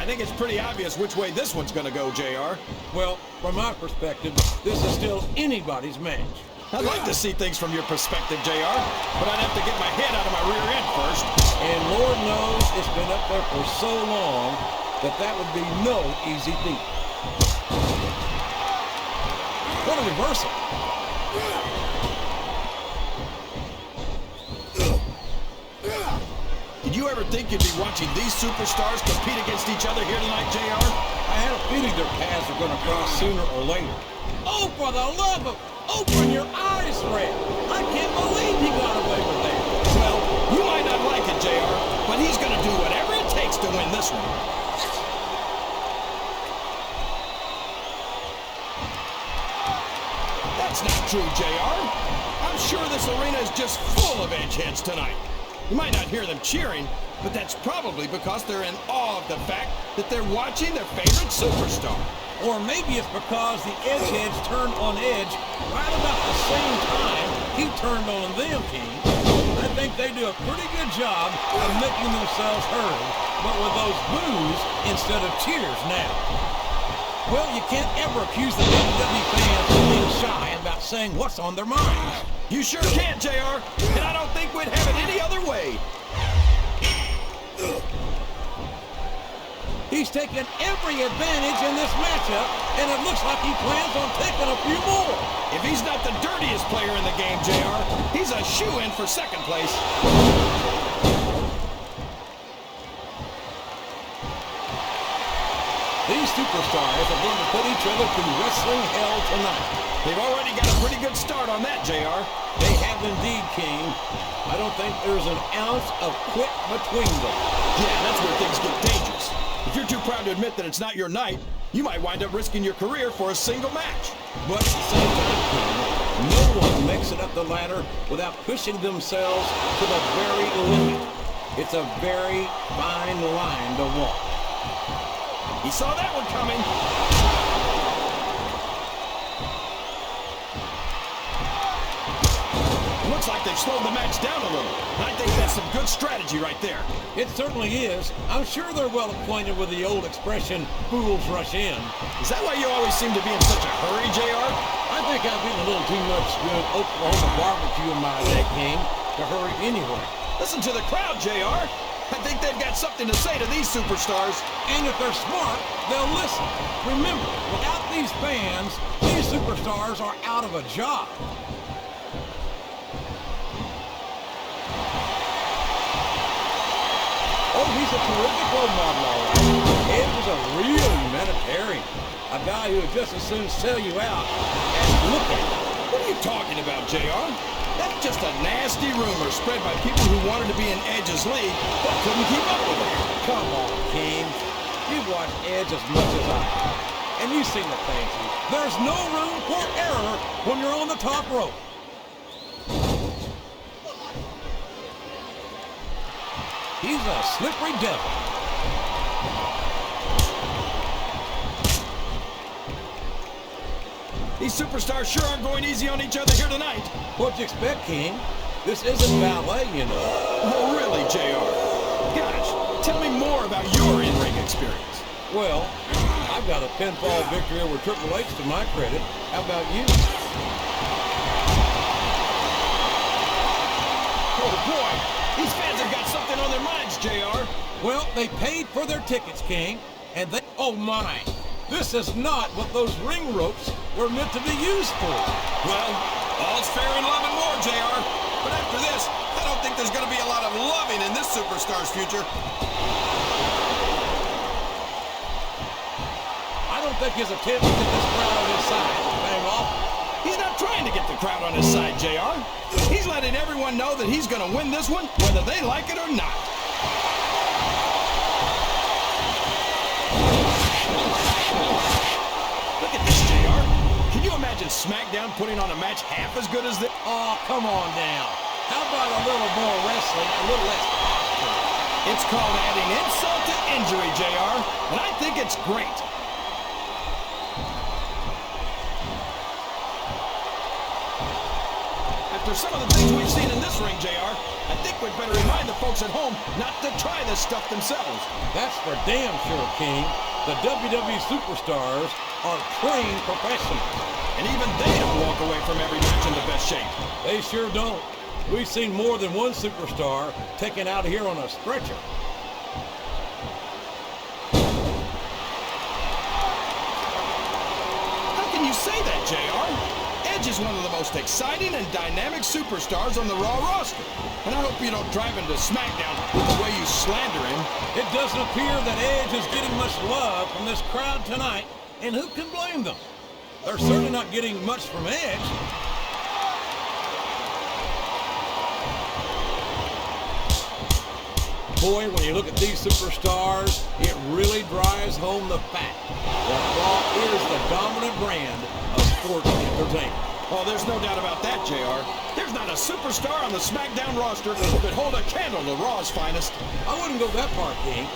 think it's pretty obvious which way this one's gonna go, JR. Well, from my perspective, this is still anybody's match. I'd like to see things from your perspective, JR, but I'd have to get my head out of my rear end first. And Lord knows it's been up there for so long that that would be no easy feat. What a reversal. Did you ever think you'd be watching these superstars compete against each other here tonight, JR? I had a feeling their paths were going to cross sooner or later. Oh, for the love of... Open your eyes, Red. I can't believe he got away with that. Well, you might not like it, JR, but he's going to do whatever it takes to win this one. That's not true, JR. I'm sure this arena is just full of edgeheads tonight. You might not hear them cheering, but that's probably because they're in awe of the fact that they're watching their favorite superstar. Or maybe it's because the edgeheads turned on Edge right about the same time he turned on them, King. I think they do a pretty good job of making themselves heard, but with those boos instead of cheers now. Well, you can't ever accuse the WWE fans of being shy about saying what's on their minds. You sure can, JR, and I don't think we'd have it any other way. He's taken every advantage in this matchup, and it looks like he plans on taking a few more. If he's not the dirtiest player in the game, JR, he's a shoo-in for second place. These superstars are going to put each other through wrestling hell tonight. They've already got a pretty good start on that, JR. They have indeed, King. I don't think there's an ounce of quit between them. Yeah, that's where things get dangerous. If you're too proud to admit that it's not your night, you might wind up risking your career for a single match. But at the same time, King, no one makes it up the ladder without pushing themselves to the very limit. It's a very fine line to walk. He saw that one coming. Looks like they've slowed the match down a little. I think that's some good strategy right there. It certainly is. I'm sure they're well acquainted with the old expression, fools rush in. Is that why you always seem to be in such a hurry, JR? I think I've eaten a little too much good Oklahoma barbecue in my day, King, to hurry anywhere. Listen to the crowd, JR. I think they've got something to say to these superstars. And if they're smart, they'll listen. Remember, without these fans, these superstars are out of a job. Oh, he's a terrific role model, all right. Edge is a real humanitarian. A guy who would just as soon sell you out as look at you. What are you talking about, JR? That's just a nasty rumor spread by people who wanted to be in Edge's league but couldn't keep up with him. Come on, King. You've watched Edge as much as I have. And you've seen the things. There's no room for error when you're on the top rope. He's a slippery devil. These superstars sure aren't going easy on each other here tonight. What'd you expect, King? This isn't ballet, you know. Oh, really, JR? Gosh, tell me more about your in-ring experience. Well, I've got a pinfall victory over Triple H to my credit. How about you? Oh, boy. These fans have got something on their minds, JR. Well, they paid for their tickets, King, and they... Oh, my. This is not what those ring ropes were meant to be used for. Well, all's fair in love and war, JR. But after this, I don't think there's going to be a lot of loving in this superstar's future. I don't think his attempt to get this crowd on his side is paying off. He's not trying to get the crowd on his side, JR. He's letting everyone know that he's going to win this one, whether they like it or not. Look at this, JR. Can you imagine SmackDown putting on a match half as good as this? Oh, come on now. How about a little more wrestling, a little less passion? It's called adding insult to injury, JR, and I think it's great. After some of the things we've seen in this ring, JR, I think we'd better remind the folks at home not to try this stuff themselves. That's for damn sure, King. The WWE Superstars are trained professionals. And even they don't walk away from every match in the best shape. They sure don't. We've seen more than one superstar taken out of here on a stretcher. How can you say that, JR? Edge is one of the most exciting and dynamic superstars on the Raw roster. And I hope you don't drive into SmackDown with the way you slander him. It doesn't appear that Edge is getting much love from this crowd tonight, and who can blame them? They're certainly not getting much from Edge. Boy, when you look at these superstars, it really drives home the fact that Raw is the dominant brand of sports entertainment. Oh, there's no doubt about that, JR. There's not a superstar on the SmackDown roster who could hold a candle to Raw's finest. I wouldn't go that far, King.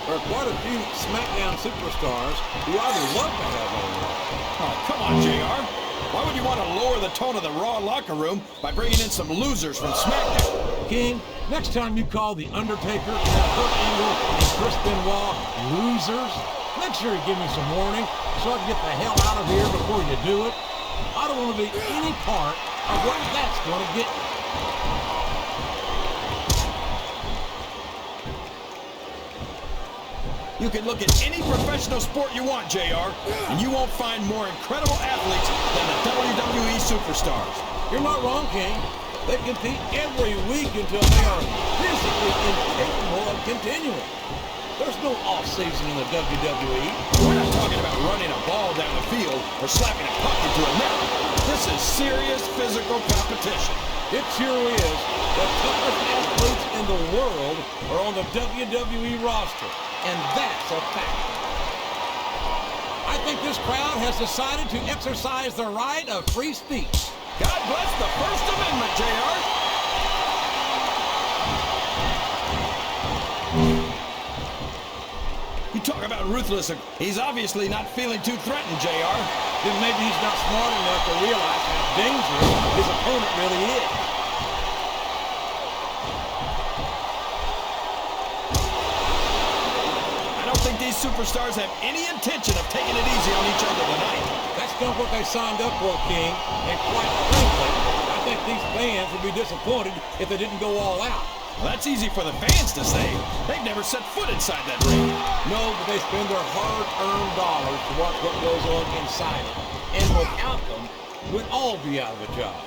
There are quite a few SmackDown superstars who I would love to have on Raw. Oh, come on, JR. Why would you want to lower the tone of the Raw locker room by bringing in some losers from SmackDown? King, next time you call The Undertaker, Kurt Angle, and Chris Benoit losers, make sure you give me some warning so I can get the hell out of here before you do it. I don't want to be any part of what that's going to get me. You can look at any professional sport you want, JR, and you won't find more incredible athletes than the WWE Superstars. You're not wrong, King. They compete every week until they are physically incapable of continuing. There's no off-season in the WWE. We're not talking about running a ball down the field or slapping a puck into a net. This is serious physical competition. It sure is. The toughest athletes in the world are on the WWE roster, and that's a fact. I think this crowd has decided to exercise the right of free speech. God bless the First Amendment, JR. You talk about ruthless. He's obviously not feeling too threatened, JR. Then maybe he's not smart enough to realize how dangerous his opponent really is. I don't think these superstars have any intention of taking it easy on each other tonight. That's not what they signed up for, King. And quite frankly, I think these fans would be disappointed if they didn't go all out. Well, that's easy for the fans to say. They've never set foot inside that ring. No, but they spend their hard-earned dollars to watch what goes on inside it. And without them, we'd all be out of a job.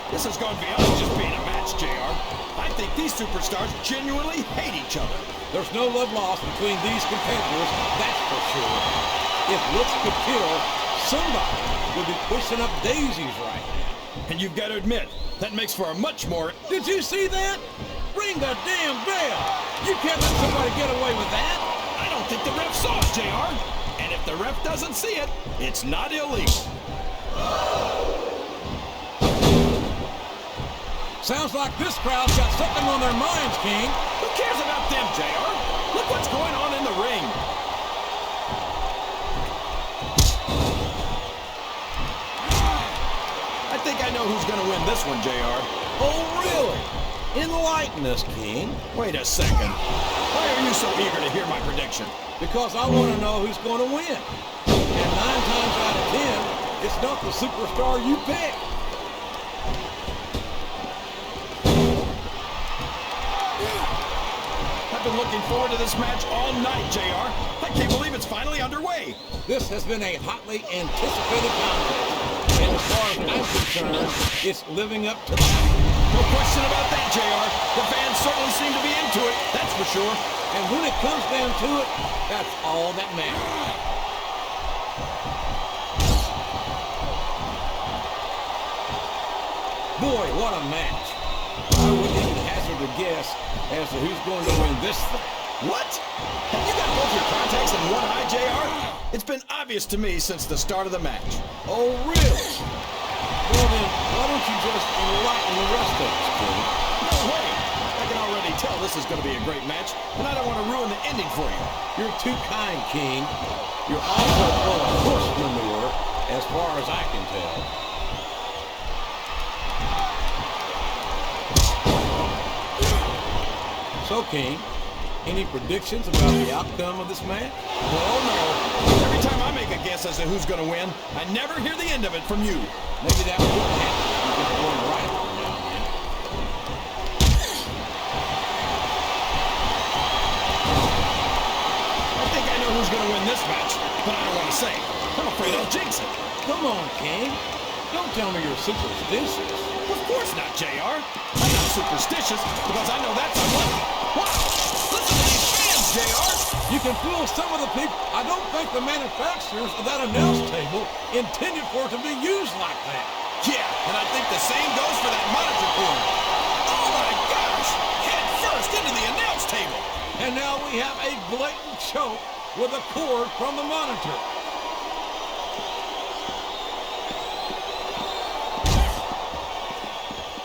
This has gone beyond just being a match, JR. I think these superstars genuinely hate each other. There's no love lost between these competitors, that's for sure. If looks could kill, somebody would be pushing up daisies right now. And you've got to admit, that makes for a much more... Did you see that? Ring the damn bell! You can't let somebody get away with that! I don't think the ref saw it, JR. And if the ref doesn't see it, it's not illegal. Sounds like this crowd's got something on their minds, King. Who cares about them, JR? Look what's going on in the ring. I think I know who's going to win this one, JR. Oh, really? Enlighten us, King. Wait a second. Why are you so eager to hear my prediction? Because I want to know who's going to win. And 9 times out of 10, it's not the superstar you pick. I've been looking forward to this match all night, JR. I can't believe it's finally underway. This has been a hotly anticipated contest. And as far as I'm concerned, it's living up to that. No question about that, JR. The fans certainly seem to be into it, that's for sure. And when it comes down to it, that's all that matters. Boy, what a match. I wouldn't even hazard a guess as to who's going to win this thing. What? Have you got both your contacts in one eye, JR? It's been obvious to me since the start of the match. Oh, really? Well then, why don't you just enlighten the rest of us, King? No way! I can already tell this is going to be a great match, and I don't want to ruin the ending for you. You're too kind, King. You're also full of push manure, as far as I can tell. So, King, any predictions about the outcome of this match? Oh, no. Every time I make a guess as to who's going to win, I never hear the end of it from you. Maybe that wouldn't happen. You get one right now and then. I think I know who's going to win this match, but I don't want to say. I'm afraid I'll jinx it. Come on, King. Don't tell me you're superstitious. Of course not, JR. I'm not superstitious because I know that's unlucky. Wow! Listen to these fans, JR! You can fool some of the people. I don't think the manufacturers of that announce table intended for it to be used like that. Yeah, and I think the same goes for that monitor cord. Oh my gosh! Head first into the announce table! And now we have a blatant choke with a cord from the monitor.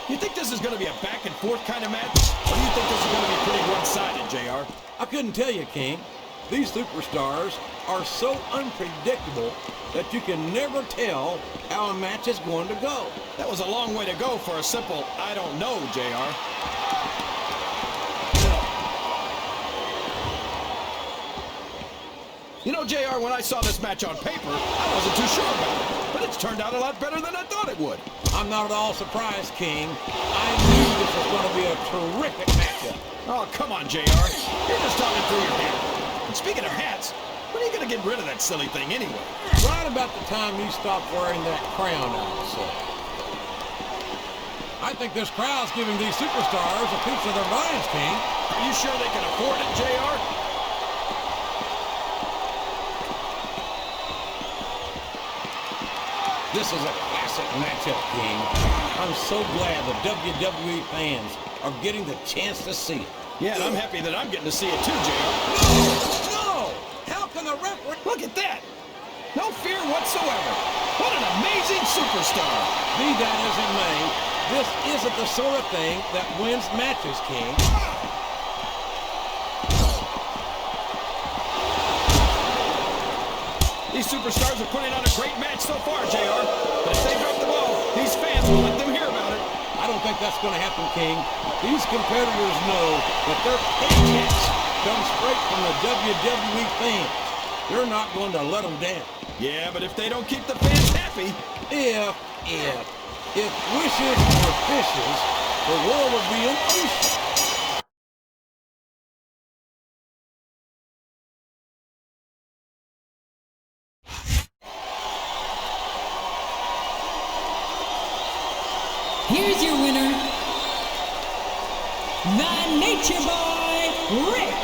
You think this is going to be a back-and-forth kind of match? Or do you think this is going to be pretty one-sided, JR? I couldn't tell you, King. These superstars are so unpredictable that you can never tell how a match is going to go. That was a long way to go for a simple, I don't know, JR. You know, JR, when I saw this match on paper, I wasn't too sure about it. But it's turned out a lot better than I thought it would. I'm not at all surprised, King. I knew this was going to be a terrific matchup. Oh, come on, JR. You're just talking through your hat. And speaking of hats, when are you going to get rid of that silly thing anyway? Right about the time you stop wearing that crown, I would say. I think this crowd's giving these superstars a piece of their minds, King. Are you sure they can afford it, JR? This is a classic matchup, King. I'm so glad the WWE fans are getting the chance to see it. Yeah, and I'm happy that I'm getting to see it too, JR. No! How can the referee... Look at that! No fear whatsoever. What an amazing superstar. Be that as it may, this isn't the sort of thing that wins matches, King. These superstars are putting on a great match so far, JR. But if they drop the ball, these fans will let them hear about it. I don't think that's going to happen, King. These competitors know that their paychecks come straight from the WWE fans. They're not going to let them down. Yeah, but if they don't keep the fans happy... If wishes were fishes, the world would be an ocean. Here's your winner, the Nature Boy, Ric